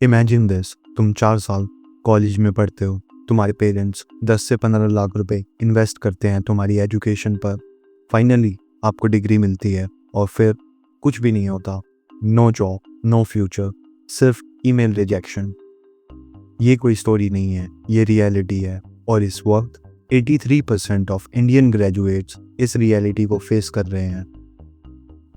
Imagine this, तुम 4 साल college में पढ़ते हो, तुम्हारे पेरेंट्स 10 से 15 लाख रुपए इन्वेस्ट करते हैं तुम्हारी एजुकेशन पर। फाइनली आपको डिग्री मिलती है और फिर कुछ भी नहीं होता। नो जॉब, नो फ्यूचर, सिर्फ ईमेल रिजेक्शन। ये कोई स्टोरी नहीं है, ये रियलिटी है। और इस वक्त 83% ऑफ इंडियन ग्रेजुएट्स इस रियलिटी को फेस कर रहे हैं।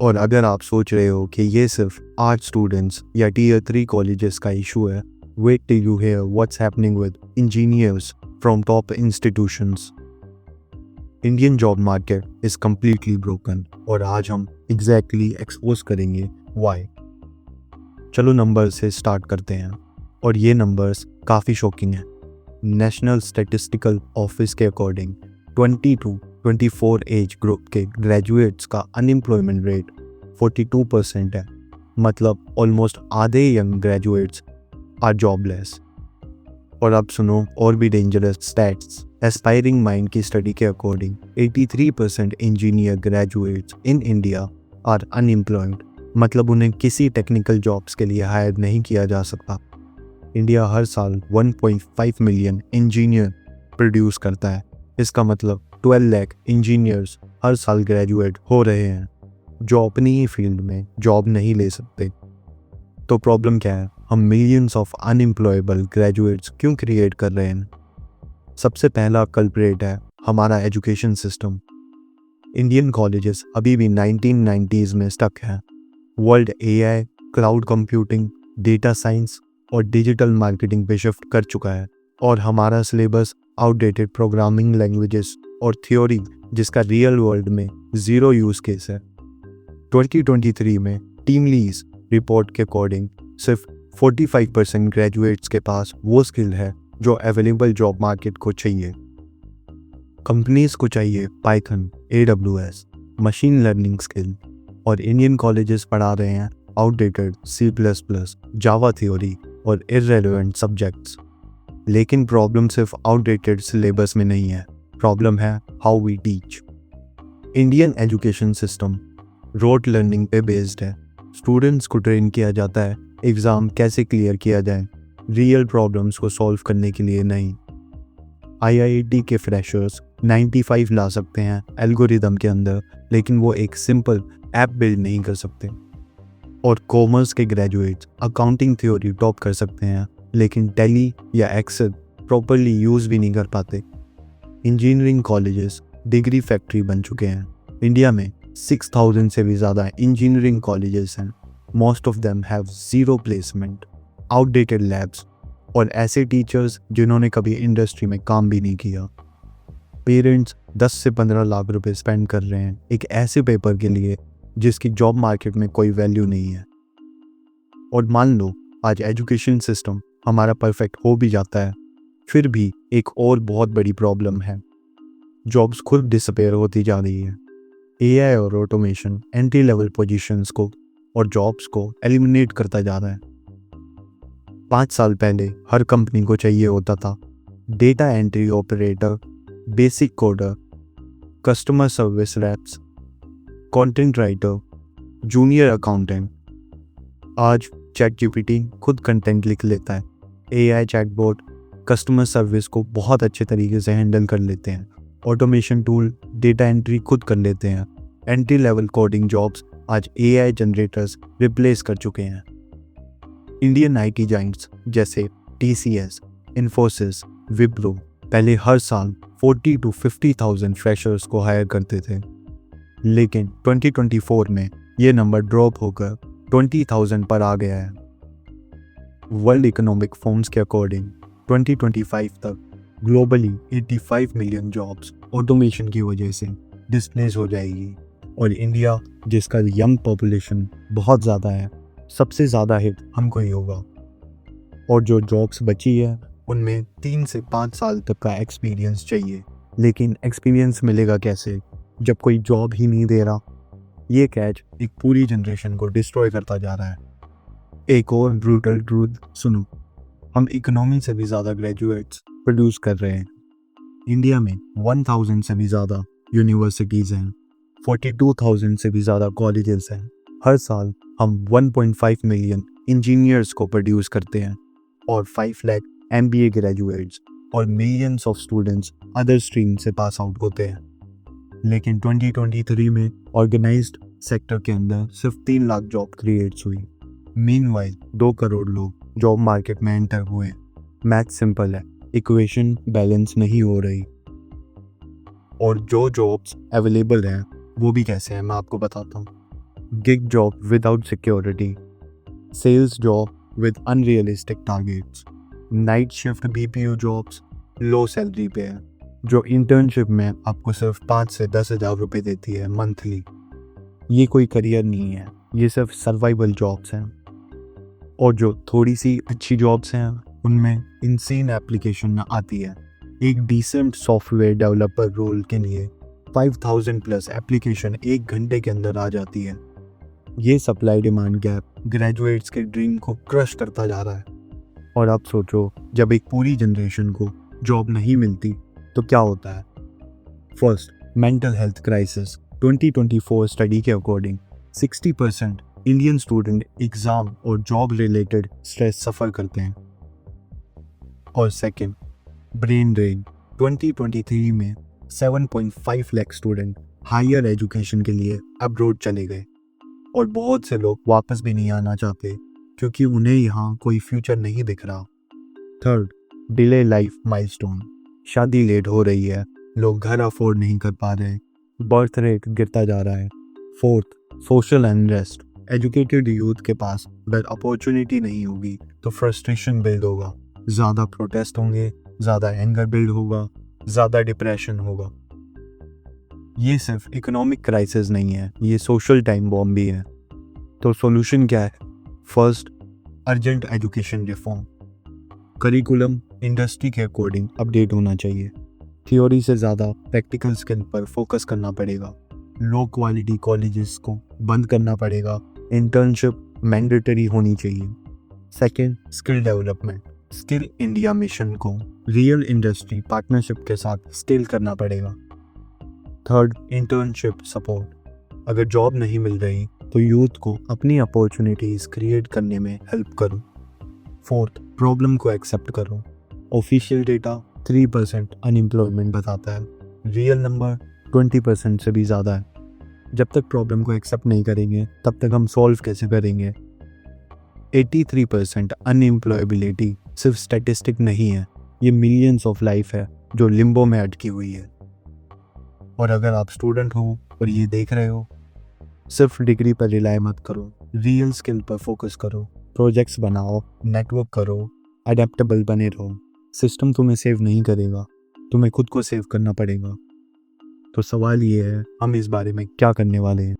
और अगर आप सोच रहे हो कि ये सिर्फ आर्ट स्टूडेंट्स या टीयर 3 कॉलेजेस का इशू है, wait till you hear what's happening with engineers from top institutions. Indian job market is completely broken और आज हम एग्जैक्टली एक्सपोज करेंगे व्हाई। चलो नंबर से स्टार्ट करते हैं और ये नंबर्स काफ़ी शॉकिंग हैं। नेशनल स्टैटिस्टिकल ऑफिस के अकॉर्डिंग 20 to 24 एज ग्रुप के ग्रेजुएट्स का अनएम्प्लॉयमेंट रेट 42% है। मतलब ऑलमोस्ट आधे यंग ग्रेजुएट्स आर जॉबलेस। और अब सुनो और भी डेंजरस स्टैट्स। एस्पायरिंग माइंड की स्टडी के according 83% engineer graduates in India are unemployed. मतलब उन्हें किसी टेक्निकल जॉब्स के लिए हायर नहीं किया जा सकता। इंडिया हर साल 1.5 मिलियन इंजीनियर प्रोड्यूस करता है। इसका मतलब 12 लाख इंजीनियर्स हर साल ग्रेजुएट हो रहे हैं जो अपनी ही फील्ड में जॉब नहीं ले सकते। तो प्रॉब्लम क्या है? हम मिलियंस ऑफ अनएम्प्लॉयबल ग्रेजुएट्स क्यों क्रिएट कर रहे हैं? सबसे पहला कल्प्रेट है हमारा एजुकेशन सिस्टम। इंडियन कॉलेजेस अभी भी 1990s में स्टक हैं। World AI, cloud computing, data science और डिजिटल मार्केटिंग पे शिफ्ट कर चुका है और हमारा सिलेबस आउटडेटेड प्रोग्रामिंग लैंग्वेजेस और थ्योरी जिसका रियल वर्ल्ड में ज़ीरो यूज़ केस है। 2023 में टीम लीज रिपोर्ट के अकॉर्डिंग सिर्फ 45% ग्रेजुएट्स के पास वो स्किल है जो अवेलेबल जॉब मार्केट को चाहिए। कंपनीज को चाहिए Python, AWS, machine learning skill और इंडियन कॉलेजेस पढ़ा रहे हैं आउटडेटेड C++, जावा थ्योरी और इररेलेवेंट सब्जेक्ट्स। लेकिन प्रॉब्लम सिर्फ आउटडेटेड सिलेबस में नहीं है, प्रॉब्लम है how we teach. Indian education system rote learning पे बेस्ड है। स्टूडेंट्स को ट्रेन किया जाता है एग्ज़ाम कैसे क्लियर किया जाए, रियल प्रॉब्लम्स को सॉल्व करने के लिए नहीं। IIT के फ्रेशर्स 95 ला सकते हैं एल्गोरिदम के अंदर, लेकिन वो एक सिंपल ऐप बिल्ड नहीं कर सकते। और कॉमर्स के ग्रेजुएट्स अकाउंटिंग थ्योरी टॉप कर सकते हैं, लेकिन टैली या एक्सेल प्रॉपरली यूज़ भी नहीं कर पाते। इंजीनियरिंग कॉलेजेस डिग्री फैक्ट्री बन चुके हैं। इंडिया में 6000 से भी ज़्यादा इंजीनियरिंग कॉलेजेस हैं। Most of them have zero placement, outdated labs और ऐसे टीचर्स जिन्होंने कभी इंडस्ट्री में काम भी नहीं किया। पेरेंट्स 10 से 15 लाख रुपए स्पेंड कर रहे हैं एक ऐसे पेपर के लिए जिसकी जॉब मार्केट में कोई वैल्यू नहीं है। और मान लो आज एजुकेशन सिस्टम हमारा परफेक्ट हो भी जाता है, फिर भी एक और बहुत बड़ी प्रॉब्लम है। जॉब्स खुद डिसअपेयर होती जा रही है। AI और ऑटोमेशन एंट्री लेवल पोजीशंस को और जॉब्स को एलिमिनेट करता जा रहा है। 5 साल पहले हर कंपनी को चाहिए होता था data entry operator, basic coder, customer service reps, content writer, junior accountant. आज ChatGPT खुद कंटेंट लिख लेता है। AI चैटबॉट कस्टमर सर्विस को बहुत अच्छे तरीके से हैंडल कर लेते हैं। ऑटोमेशन टूल डेटा एंट्री खुद कर लेते हैं। एंट्री लेवल कोडिंग जॉब्स आज AI जनरेटर्स रिप्लेस कर चुके हैं। इंडियन IT जाइंट्स जैसे TCS, इन्फोसिस, विप्रो पहले हर साल 40 to 50,000 फ्रेशर्स को हायर करते थे, लेकिन 2024 में ये नंबर ड्रॉप होकर 20,000 पर आ गया है। वर्ल्ड इकोनॉमिक फोरम्स के अकॉर्डिंग 2025 तक ग्लोबली 85 मिलियन जॉब्स ऑटोमेशन की वजह से डिस्प्लेस हो जाएगी। और इंडिया जिसका यंग पॉपुलेशन बहुत ज़्यादा है, सबसे ज़्यादा हिट हमको ही होगा। और जो जॉब्स बची है उनमें 3 से 5 साल तक का एक्सपीरियंस चाहिए। लेकिन एक्सपीरियंस मिलेगा कैसे जब कोई जॉब ही नहीं दे रहा? ये कैच एक पूरी जनरेशन को डिस्ट्रॉय करता जा रहा है। एक और ब्रूटल ट्रूथ सुनो, हम इकोनॉमी से भी ज़्यादा ग्रेजुएट्स प्रोड्यूस कर रहे हैं। इंडिया में 1000 से भी ज़्यादा यूनिवर्सिटीज़ हैं, 42,000 से भी ज़्यादा कॉलेजेस हैं। हर साल हम 1.5 मिलियन इंजीनियर्स को प्रोड्यूस करते हैं और 5 लाख MBA ग्रेजुएट्स और millions of students other stream से पास आउट होते हैं। लेकिन 2023 में ऑर्गेनाइज्ड सेक्टर के अंदर सिर्फ 3 लाख जॉब क्रिएट्स हुई। मीनवाइल 2 करोड़ लोग जॉब मार्केट में एंटर हुए। मैथ सिंपल है, इक्वेशन बैलेंस नहीं हो रही। और जो जॉब्स अवेलेबल हैं वो भी कैसे हैं मैं आपको बताता हूँ। Gig job without security, sales job with unrealistic targets, night shift BPO jobs low salary पे है, जो इंटर्नशिप में आपको सिर्फ 5 से 10 हज़ार रुपये देती है मंथली। ये कोई करियर नहीं है, ये सिर्फ सर्वाइवल जॉब्स हैं। और जो थोड़ी सी अच्छी जॉब्स हैं उनमें इनसेन एप्लीकेशन आती है। एक डिसेंट सॉफ्टवेयर डेवलपर रोल के लिए 5000 प्लस एप्लीकेशन 1 घंटे के अंदर आ जाती है। ये सप्लाई डिमांड गैप ग्रेजुएट्स के ड्रीम को क्रश करता जा रहा है। और आप सोचो, जब एक पूरी जनरेशन को जॉब नहीं मिलती तो क्या होता है। First, mental health crisis. 2024 study के अकॉर्डिंग 60% इंडियन स्टूडेंट एग्जाम और जॉब रिलेटेड स्ट्रेस सफ़र करते हैं। और सेकंड, ब्रेन ड्रेन। 2023 में 7.5 लाख स्टूडेंट हायर एजुकेशन के लिए अब्रॉड चले गए और बहुत से लोग वापस भी नहीं आना चाहते क्योंकि उन्हें यहाँ कोई फ्यूचर नहीं दिख रहा। Third, delay life milestone. शादी लेट हो रही है, लोग घर अफोर्ड नहीं कर पा रहे, बर्थ रेट गिरता जा रहा है। Fourth, social unrest. Educated youth के पास अगर अपॉर्चुनिटी नहीं होगी तो फ्रस्ट्रेशन बिल्ड होगा, ज़्यादा प्रोटेस्ट होंगे, ज़्यादा एंगर बिल्ड होगा, ज़्यादा डिप्रेशन होगा। ये सिर्फ इकोनॉमिक क्राइसिस नहीं है, ये सोशल टाइम बॉम्ब भी है। तो सॉल्यूशन क्या है? First, urgent education reform. Curriculum industry के अकॉर्डिंग अपडेट होना चाहिए। थ्योरी से ज़्यादा प्रैक्टिकल स्किल पर फोकस करना पड़ेगा। लो क्वालिटी कॉलेजेस को बंद करना पड़ेगा। इंटर्नशिप मैंडेटरी होनी चाहिए। Second, skill development. Skill India mission को रियल इंडस्ट्री पार्टनरशिप के साथ स्केल करना पड़ेगा। Third, internship support. अगर जॉब नहीं मिल रही तो यूथ को अपनी अपॉर्चुनिटीज़ क्रिएट करने में हेल्प करो। फोर्थ, प्रॉब्लम को एक्सेप्ट करो। ऑफिशियल डेटा 3% अनएम्प्लॉयमेंट बताता है, रियल नंबर 20% से भी ज़्यादा है। जब तक प्रॉब्लम को एक्सेप्ट नहीं करेंगे तब तक हम सॉल्व कैसे करेंगे। 83% अनएम्प्लॉयबिलिटी सिर्फ स्टैटिस्टिक नहीं है, ये मिलियंस ऑफ लाइफ है जो लिम्बो में अटकी हुई है। और अगर आप स्टूडेंट हो और ये देख रहे हो, सिर्फ डिग्री पर रिलाई मत करो, रियल स्किल पर फोकस करो, प्रोजेक्ट्स बनाओ, नेटवर्क करो, अडेप्टेबल बने रहो। सिस्टम तुम्हें सेव नहीं करेगा, तुम्हें खुद को सेव करना पड़ेगा। तो सवाल ये है, हम इस बारे में क्या करने वाले हैं।